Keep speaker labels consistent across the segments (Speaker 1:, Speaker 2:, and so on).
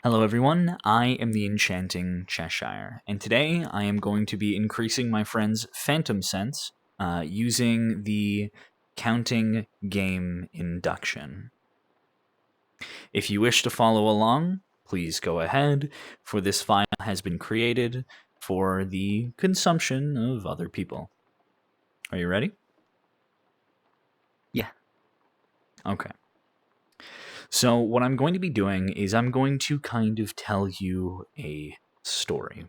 Speaker 1: Hello everyone, I am the Enchanting Cheshire, and today I am going to be increasing my friend's phantom sense using the counting game Induction. If you wish to follow along, please go ahead, for this file has been created for the consumption of other people. Are you ready?
Speaker 2: Yeah.
Speaker 1: Okay. So what I'm going to be doing is I'm going to kind of tell you a story.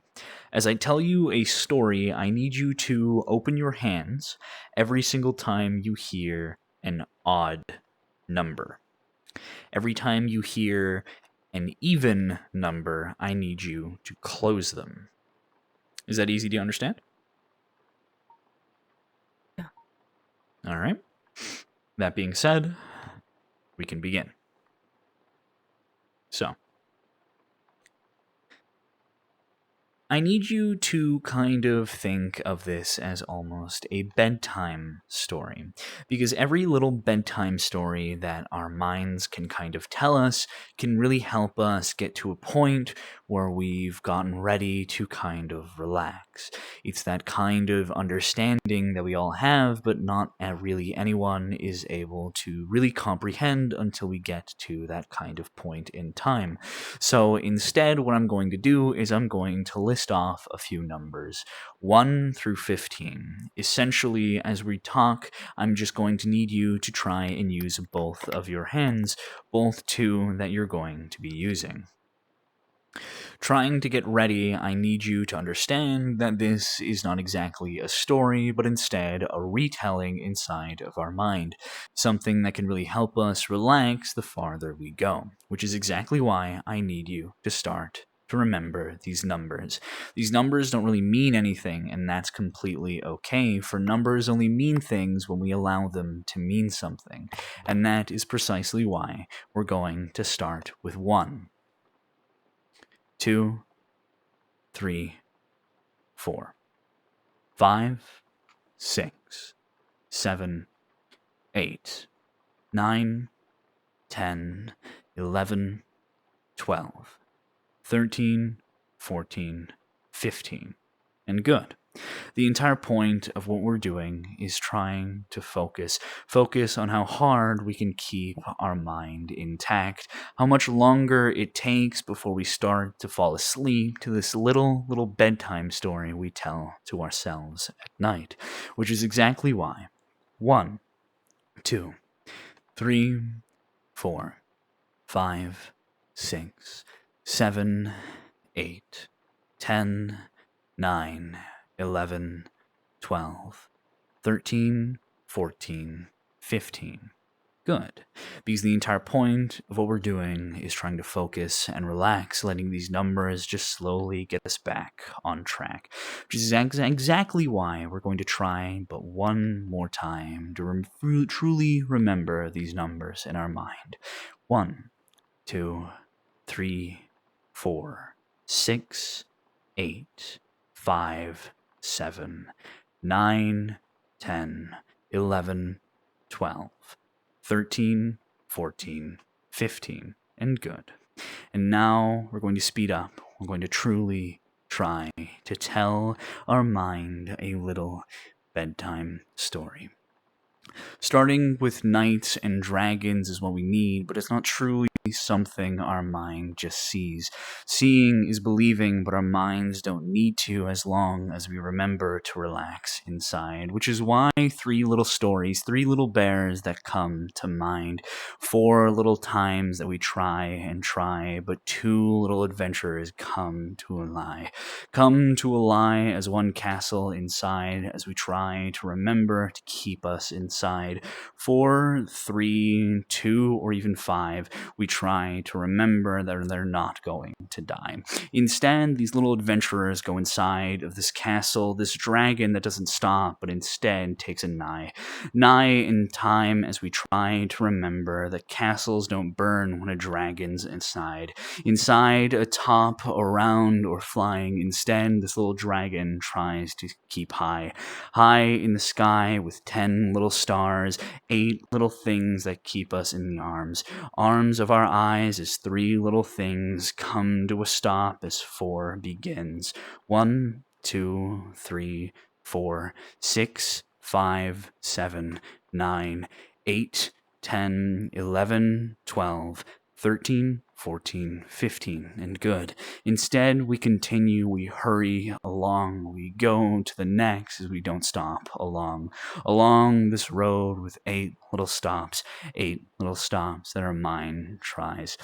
Speaker 1: As I tell you a story, I need you to open your hands every single time you hear an odd number. Every time you hear an even number, I need you to close them. Is that easy to understand?
Speaker 2: Yeah.
Speaker 1: All right. That being said, we can begin. So, I need you to kind of think of this as almost a bedtime story, because every little bedtime story that our minds can kind of tell us can really help us get to a point where we've gotten ready to kind of relax. It's that kind of understanding that we all have, but not really anyone is able to really comprehend until we get to that kind of point in time. So instead, what I'm going to do is I'm going to list off a few numbers, 1 through 15. Essentially, as we talk, I'm just going to need you to try and use both of your hands, both two that you're going to be using. Trying to get ready, I need you to understand that this is not exactly a story, but instead a retelling inside of our mind. Something that can really help us relax the farther we go, which is exactly why I need you to start to remember these numbers. These numbers don't really mean anything, and that's completely okay, for numbers only mean things when we allow them to mean something. And that is precisely why we're going to start with 1, 2, 3, 4, 5, 6, 7, 8, 9, 10, 11, 12, 13, 14, 15. And good. The entire point of what we're doing is trying to focus. Focus on how hard we can keep our mind intact, how much longer it takes before we start to fall asleep to this little bedtime story we tell to ourselves at night, which is exactly why 1, 2, 3, 4, 5, 6, 7, 8, 10, 9, 11, 12, 13, 14, 15. Good. Because the entire point of what we're doing is trying to focus and relax, letting these numbers just slowly get us back on track. Which is exactly why we're going to try but one more time to truly remember these numbers in our mind. 1, 2, 3, 4, 6, 8, 5, 7, 9, 10, 11, 12, 13, 14, 15, and good. And now we're going to speed up. We're going to truly try to tell our mind a little bedtime story. Starting with knights and dragons is what we need, but it's not truly something our mind just sees. Seeing is believing, but our minds don't need to as long as we remember to relax inside, which is why 3 little stories, 3 little bears that come to mind, 4 little times that we try, but 2 little adventurers come to a lie. Come to a lie as one castle inside as we try to remember to keep us inside. 4, 3, 2, or even 5, we try to remember that they're not going to die. Instead, these little adventurers go inside of this castle, this dragon that doesn't stop, but instead takes a nigh in time as we try to remember that castles don't burn when a dragon's inside, atop, around, or flying. Instead, this little dragon tries to keep high in the sky with 10 little stars, 8 little things that keep us in the arms of our eyes as 3 little things come to a stop as 4 begins. 1, 2, 3, 4, 6, 5, 7, 9, 8, 10, 11, 12, 13, 14, 15, and good. Instead, we continue, we hurry along, we go to the next as we don't stop along this road with 8 little stops that our mind tries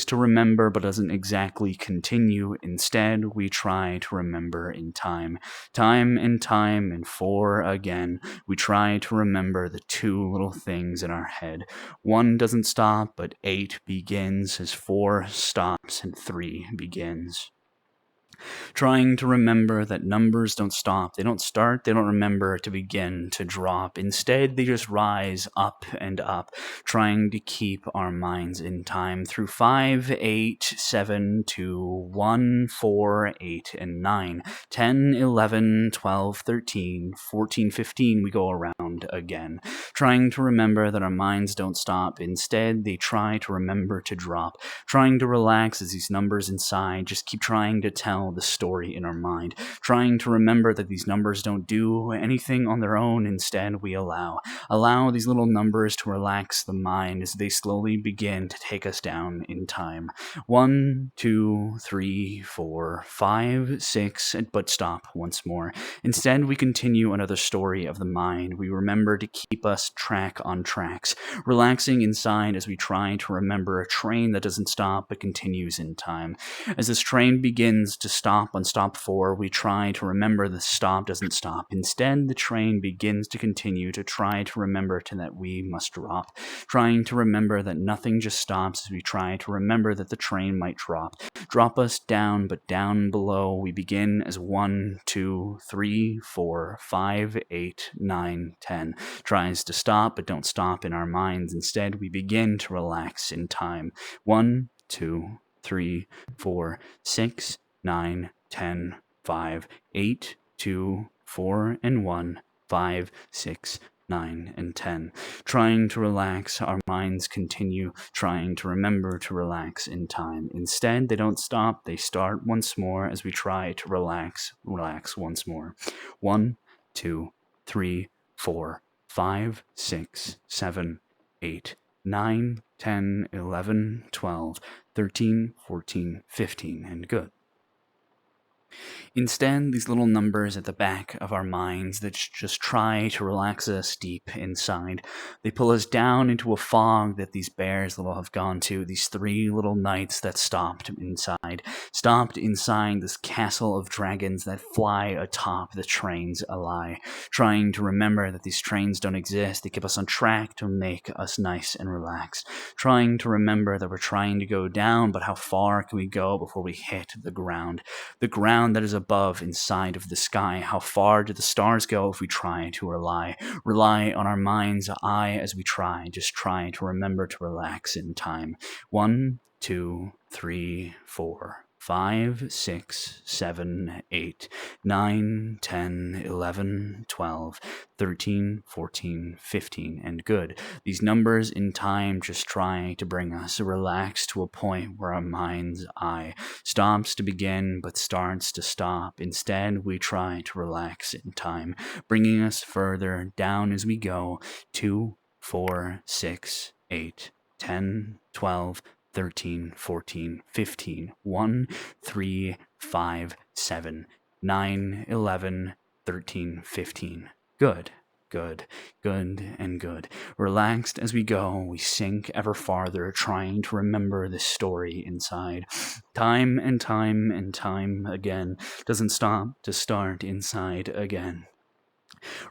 Speaker 1: to remember but doesn't exactly continue. Instead, we try to remember in time and time, and 4 again. We try to remember the 2 little things in our head. 1 doesn't stop, but 8 begins as 4 stops and 3 begins. Trying to remember that numbers don't stop, they don't start, they don't remember to begin to drop. Instead, they just rise up and up, trying to keep our minds in time through 5, 8, 7, 2, 1, 4, 8, and 9, 10, 11, 12, 13, 14, 15, we go around again. Trying to remember that our minds don't stop. Instead, they try to remember to drop, trying to relax as these numbers inside just keep trying to tell the story in our mind, trying to remember that these numbers don't do anything on their own. Instead, we allow these little numbers to relax the mind as they slowly begin to take us down in time. 1, 2, 3, 4, 5, 6, but stop once more. Instead, we continue another story of the mind. We remember to keep us on tracks, relaxing inside as we try to remember a train that doesn't stop but continues in time. As this train begins to stop on stop 4, we try to remember the stop doesn't stop. Instead, the train begins to continue to try to remember that we must drop, trying to remember that nothing just stops as we try to remember that the train might drop us down, but down below we begin as 1, 2, 3, 4, 5, 8, 9, 10. Tries to stop, but don't stop in our minds. Instead, we begin to relax in time. 1, 2, 3, 4, 6, 9, 10, 5, 8, 2, 4, and 1, 5, 6, 9, and 10. Trying to relax, our minds continue trying to remember to relax in time. Instead, they don't stop, they start once more as we try to relax once more. 1, 2, 3, 4, 5, 6, 7, 8, 9, 10, 11, 12, 13, 14, 15, and good. Instead, these little numbers at the back of our minds that just try to relax us deep inside, they pull us down into a fog that these bears little have gone to, these 3 little knights that stopped inside this castle of dragons that fly atop the trains ally, trying to remember that these trains don't exist. They keep us on track to make us nice and relaxed, trying to remember that we're trying to go down, but how far can we go before we hit the ground that is above inside of the sky? How far do the stars go if we try to rely on our mind's eye as we try to remember to relax in time? 1, 2, 3, 4, 5, 6, 7, 8, 9, 10, 11, 12, 13, 14, 15, and good. These numbers in time just try to bring us relaxed to a point where our mind's eye stops to begin but starts to stop. Instead, we try to relax in time, bringing us further down as we go. 2, 4, 6, 8, 10, 12, 13, 14, 15, 1, 3, 5, 7, 9, 11, 13, 15. Good, and good. Relaxed as we go, we sink ever farther, trying to remember this story inside. Time and time again, doesn't stop to start inside again.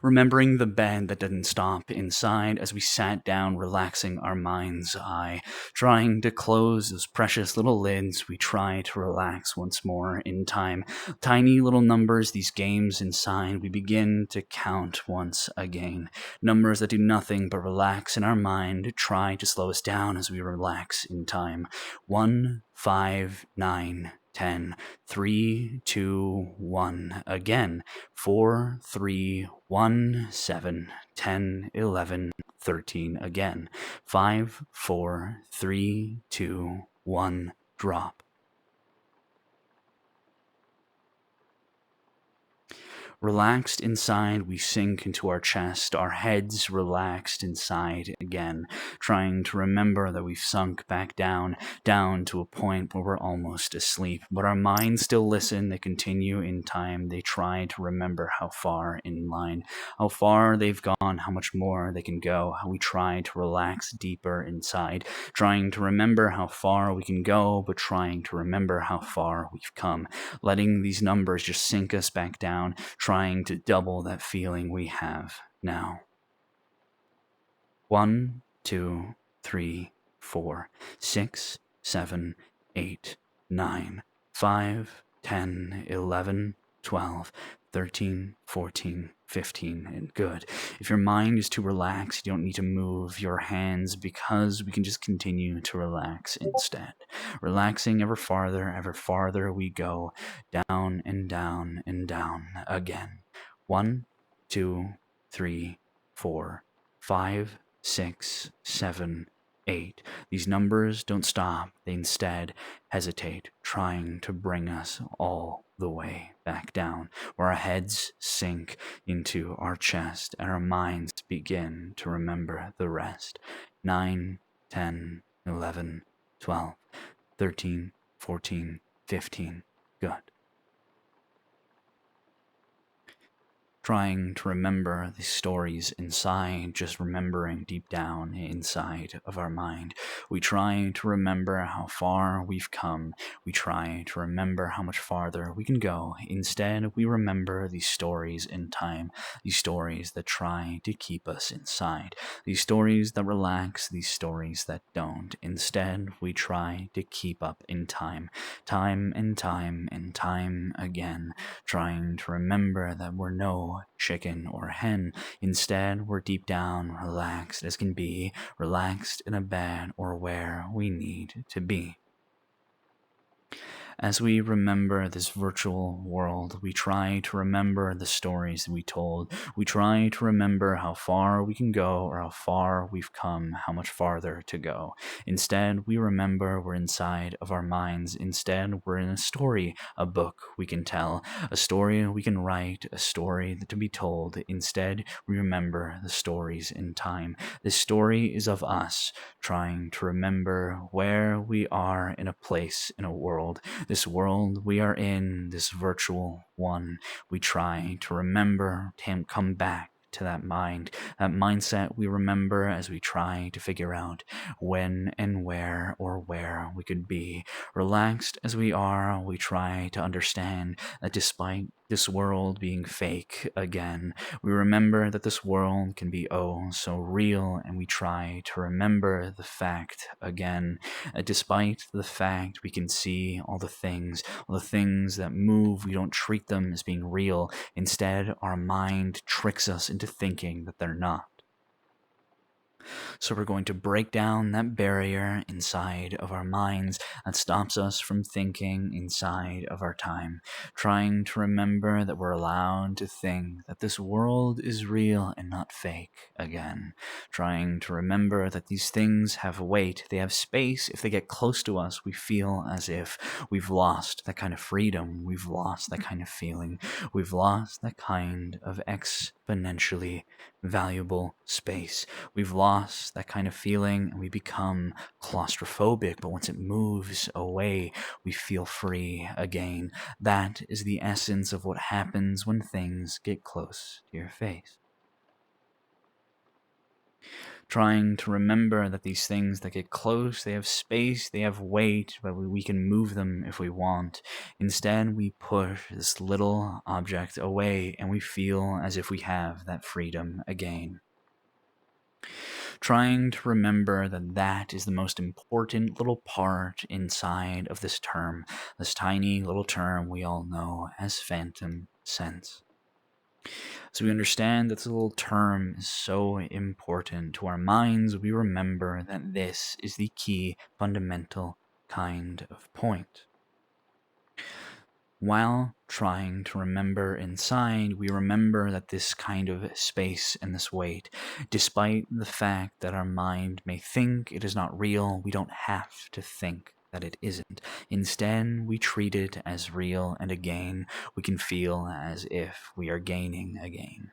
Speaker 1: Remembering the bed that didn't stop inside as we sat down, relaxing our mind's eye, trying to close those precious little lids, we try to relax once more in time. Tiny little numbers, these games inside, we begin to count once again. Numbers that do nothing but relax in our mind, try to slow us down as we relax in time. 1, 5, 9, 10, 3, 2, 1. Again, 4, 3, 1, 7, 10, 11, 13. Again, 5, 4, 3, 2, 1. Drop. Relaxed inside, we sink into our chest, our heads relaxed inside again, trying to remember that we've sunk back down to a point where we're almost asleep. But our minds still listen, they continue in time, they try to remember how far in line, how far they've gone, how much more they can go, how we try to relax deeper inside, trying to remember how far we can go, but trying to remember how far we've come, letting these numbers just sink us back down, trying to double that feeling we have now. 1, 2, 3, 4, 6, 7, 8, 9, 5, 10, 11, 12, 13, 14, 15, and good. If your mind is too relaxed, you don't need to move your hands because we can just continue to relax instead. Relaxing ever farther we go, down and down and down again. 1, 2, 3, 4, 5, 6, 7, 8. These numbers don't stop, they instead hesitate, trying to bring us all the way back down, where our heads sink into our chest and our minds begin to remember the rest. 9, 10, 11, 12, 13, 14, 15. Good. Trying to remember the stories inside, just remembering deep down inside of our mind. We try to remember how far we've come. We try to remember how much farther we can go. Instead, we remember these stories in time, these stories that try to keep us inside, these stories that relax, these stories that don't. Instead, we try to keep up in time, time and time and time again, trying to remember that we're no chicken or hen. Instead, we're deep down, relaxed as can be, relaxed in a bed or where we need to be. As we remember this virtual world, we try to remember the stories we told. We try to remember how far we can go or how far we've come, how much farther to go. Instead, we remember we're inside of our minds. Instead, we're in a story, a book we can tell, a story we can write, a story to be told. Instead, we remember the stories in time. This story is of us trying to remember where we are in a place, in a world. This world we are in, this virtual one, we try to remember, to come back to that mind, that mindset we remember as we try to figure out when and where or where we could be. Relaxed as we are, we try to understand that despite this world being fake again, we remember that this world can be oh so real, and we try to remember the fact again, despite the fact we can see all the things that move, we don't treat them as being real. Instead, our mind tricks us into thinking that they're not. So we're going to break down that barrier inside of our minds that stops us from thinking inside of our time, trying to remember that we're allowed to think that this world is real and not fake again, trying to remember that these things have weight, they have space. If they get close to us, we feel as if we've lost that kind of freedom, we've lost that kind of feeling, we've lost that kind of exponentially valuable space. We've lost that kind of feeling and we become claustrophobic, but once it moves away, we feel free again. That is the essence of what happens when things get close to your face. Trying to remember that these things that get close, they have space, they have weight, but we can move them if we want. Instead, we push this little object away and we feel as if we have that freedom again. Trying to remember that that is the most important little part inside of this term, this tiny little term we all know as phantom sense. So we understand that this little term is so important to our minds, we remember that this is the key fundamental kind of point. While trying to remember inside, we remember that this kind of space and this weight, despite the fact that our mind may think it is not real, we don't have to think that it isn't. Instead, we treat it as real, and again, we can feel as if we are gaining again.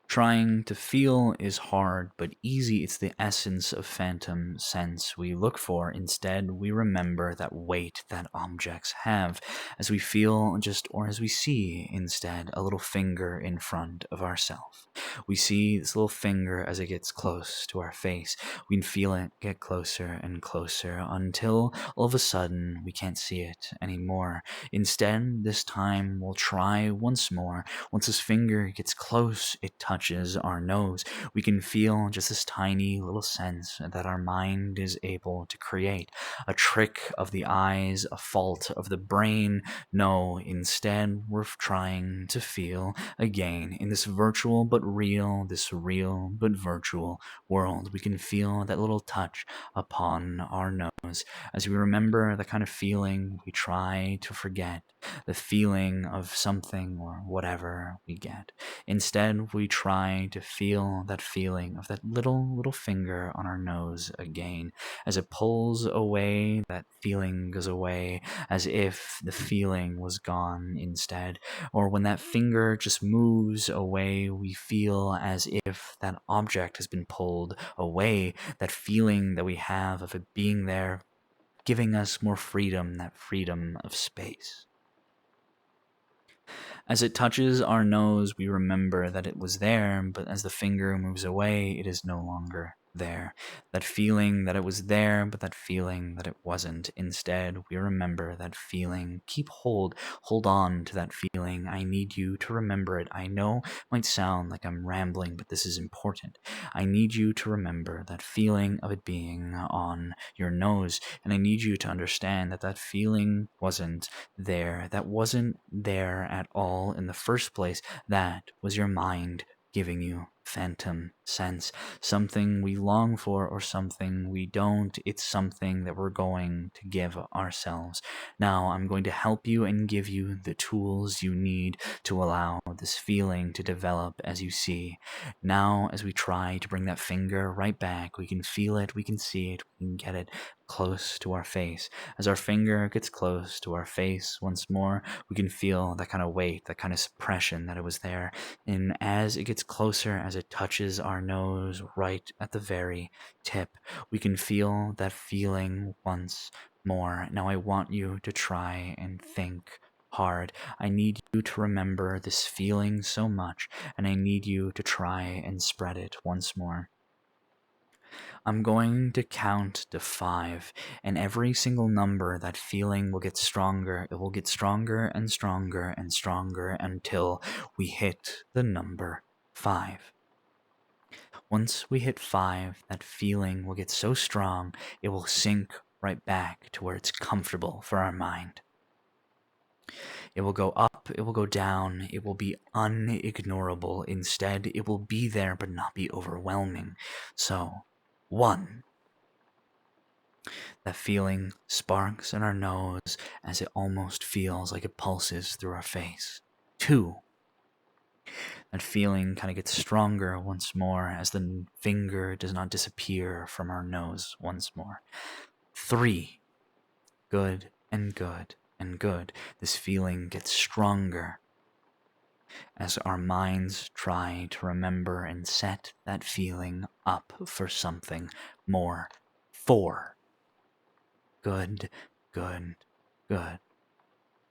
Speaker 1: Trying to feel is hard, but easy. It's the essence of phantom sense we look for. Instead, we remember that weight that objects have as we feel or as we see instead a little finger in front of ourselves. We see this little finger as it gets close to our face. We can feel it get closer and closer until all of a sudden we can't see it anymore. Instead, this time we'll try once more. Once this finger gets close, it touches our nose. We can feel just this tiny little sense that our mind is able to create. A trick of the eyes, a fault of the brain. No, instead, we're trying to feel again in this virtual but real, this real but virtual world. We can feel that little touch upon our nose as we remember the kind of feeling we try to forget, the feeling of something or whatever we get. Instead, we try to feel that feeling of that little finger on our nose again. As it pulls away, that feeling goes away as if the feeling was gone instead. Or when that finger just moves away, we feel as if that object has been pulled away. That feeling that we have of it being there, giving us more freedom, that freedom of space. As it touches our nose, we remember that it was there, but as the finger moves away, it is no longer there. That feeling that it was there, but that feeling that it wasn't. Instead, we remember that feeling. Hold on to that feeling. I need you to remember it. I know it might sound like I'm rambling, but this is important. I need you to remember that feeling of it being on your nose, and I need you to understand that that feeling wasn't there. That wasn't there at all in the first place. That was your mind giving you phantom sense, something we long for or something we don't. It's something that we're going to give ourselves. Now, I'm going to help you and give you the tools you need to allow this feeling to develop as you see. Now, as we try to bring that finger right back, we can feel it, we can see it, we can get it close to our face. As our finger gets close to our face once more, we can feel that kind of weight, that kind of suppression that it was there. And as it gets closer, as it touches our nose right at the very tip, we can feel that feeling once more. Now I want you to try and think hard. I need you to remember this feeling so much, and I need you to try and spread it once more. I'm going to count to 5, and every single number, that feeling will get stronger. It will get stronger and stronger and stronger until we hit the number 5. Once we hit 5, that feeling will get so strong, it will sink right back to where it's comfortable for our mind. It will go up, it will go down, it will be unignorable. Instead, it will be there but not be overwhelming. So, 1. That feeling sparks in our nose as it almost feels like it pulses through our face. 2. That feeling kind of gets stronger once more as the finger does not disappear from our nose once more. 3. Good and good and good. This feeling gets stronger as our minds try to remember and set that feeling up for something more. 4. Good, good, good.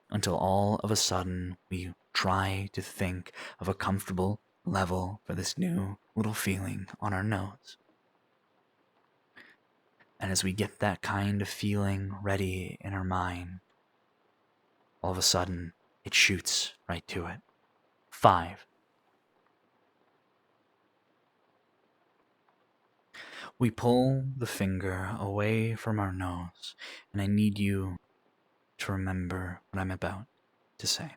Speaker 1: Until all of a sudden we try to think of a comfortable level for this new little feeling on our nose. And as we get that kind of feeling ready in our mind, all of a sudden it shoots right to it. 5. We pull the finger away from our nose, and I need you to remember what I'm about to say.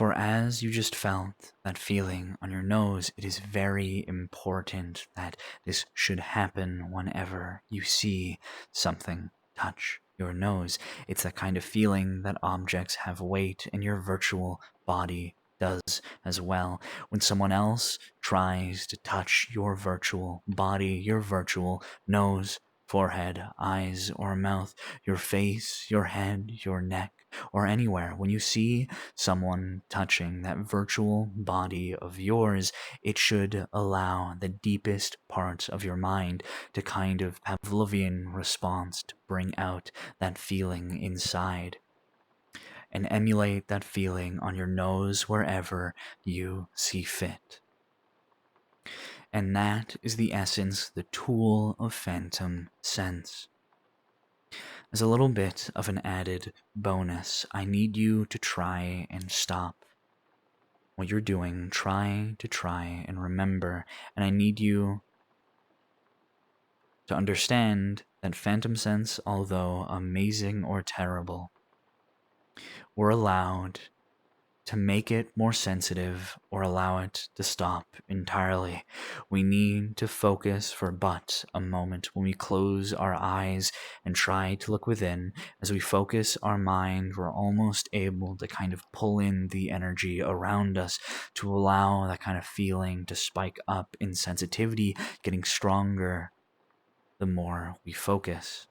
Speaker 1: For as you just felt that feeling on your nose, it is very important that this should happen whenever you see something touch your nose. It's that kind of feeling that objects have weight and your virtual body does as well. When someone else tries to touch your virtual body, your virtual nose, forehead, eyes, or mouth, your face, your head, your neck, or anywhere, when you see someone touching that virtual body of yours, it should allow the deepest parts of your mind to kind of Pavlovian response to bring out that feeling inside and emulate that feeling on your nose wherever you see fit. And that is the essence, the tool of phantom sense. As a little bit of an added bonus, I need you to try and stop what you're doing. Try and remember. And I need you to understand that phantom sense, although amazing or terrible, we're allowed to make it more sensitive or allow it to stop entirely. We need to focus for but a moment when we close our eyes and try to look within. As we focus our mind, we're almost able to kind of pull in the energy around us to allow that kind of feeling to spike up in sensitivity, getting stronger the more we focus.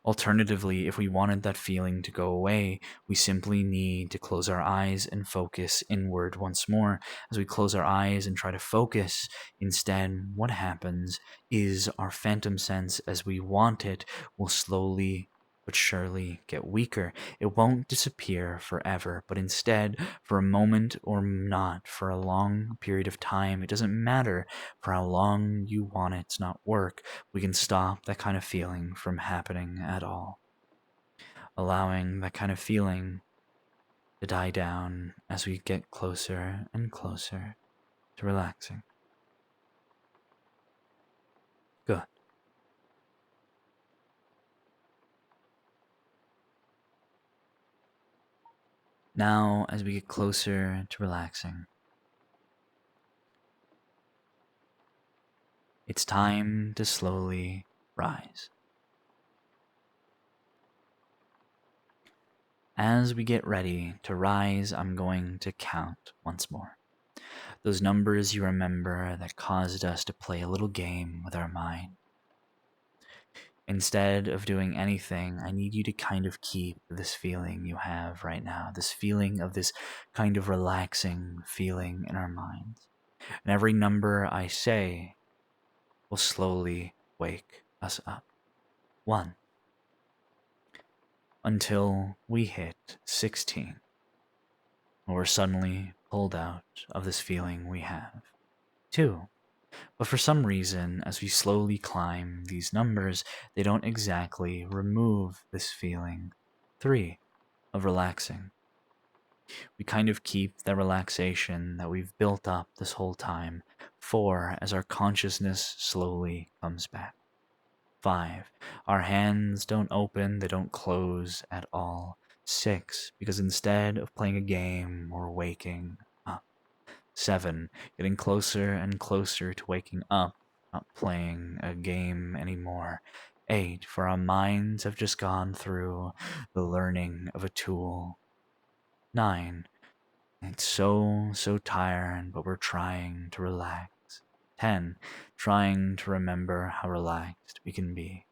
Speaker 1: Alternatively, if we wanted that feeling to go away, we simply need to close our eyes and focus inward once more. As we close our eyes and try to focus, instead, what happens is our phantom sense, as we want it, will slowly but surely get weaker. It won't disappear forever, but instead, for a moment or not, for a long period of time, it doesn't matter for how long you want it to not work, we can stop that kind of feeling from happening at all. Allowing that kind of feeling to die down as we get closer and closer to relaxing. Good. Now, as we get closer to relaxing, it's time to slowly rise. As we get ready to rise, I'm going to count once more. Those numbers you remember that caused us to play a little game with our mind. Instead of doing anything, I need you to kind of keep this feeling you have right now, this feeling of this kind of relaxing feeling in our minds. And every number I say will slowly wake us up. 1. Until we hit 16. When we're suddenly pulled out of this feeling we have. 2. But for some reason, as we slowly climb these numbers, they don't exactly remove this feeling. 3. Of relaxing. We kind of keep the relaxation that we've built up this whole time. 4. As our consciousness slowly comes back. 5. Our hands don't open, they don't close at all. 6. Because instead of playing a game, we're waking up. 7. Getting closer and closer to waking up, not playing a game anymore. 8. For our minds have just gone through the learning of a tool. 9. It's so tired, but we're trying to relax. 10. Trying to remember how relaxed we can be.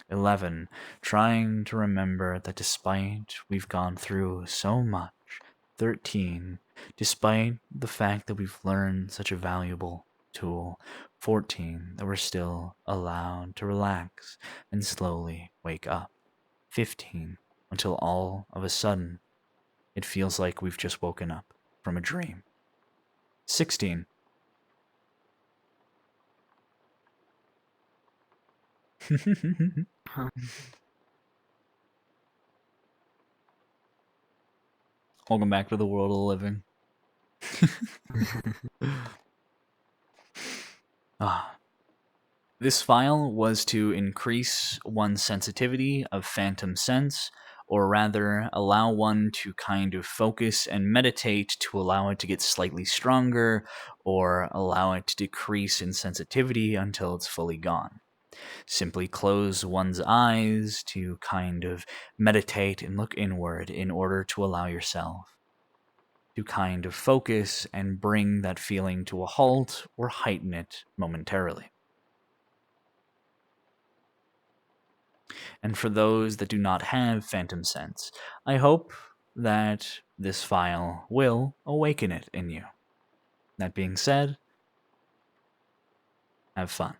Speaker 1: 11. Trying to remember that despite we've gone through so much. 13. Despite the fact that we've learned such a valuable tool. 14. That we're still allowed to relax and slowly wake up. 15. Until all of a sudden, it feels like we've just woken up from a dream. 16. Welcome back to the world of the living. This file was to increase one's sensitivity of phantom sense or rather allow one to kind of focus and meditate to allow it to get slightly stronger, or allow it to decrease in sensitivity until it's fully gone. Simply close one's eyes to kind of meditate and look inward in order to allow yourself to kind of focus and bring that feeling to a halt or heighten it momentarily. And for those that do not have phantom sense, I hope that this file will awaken it in you. That being said, have fun.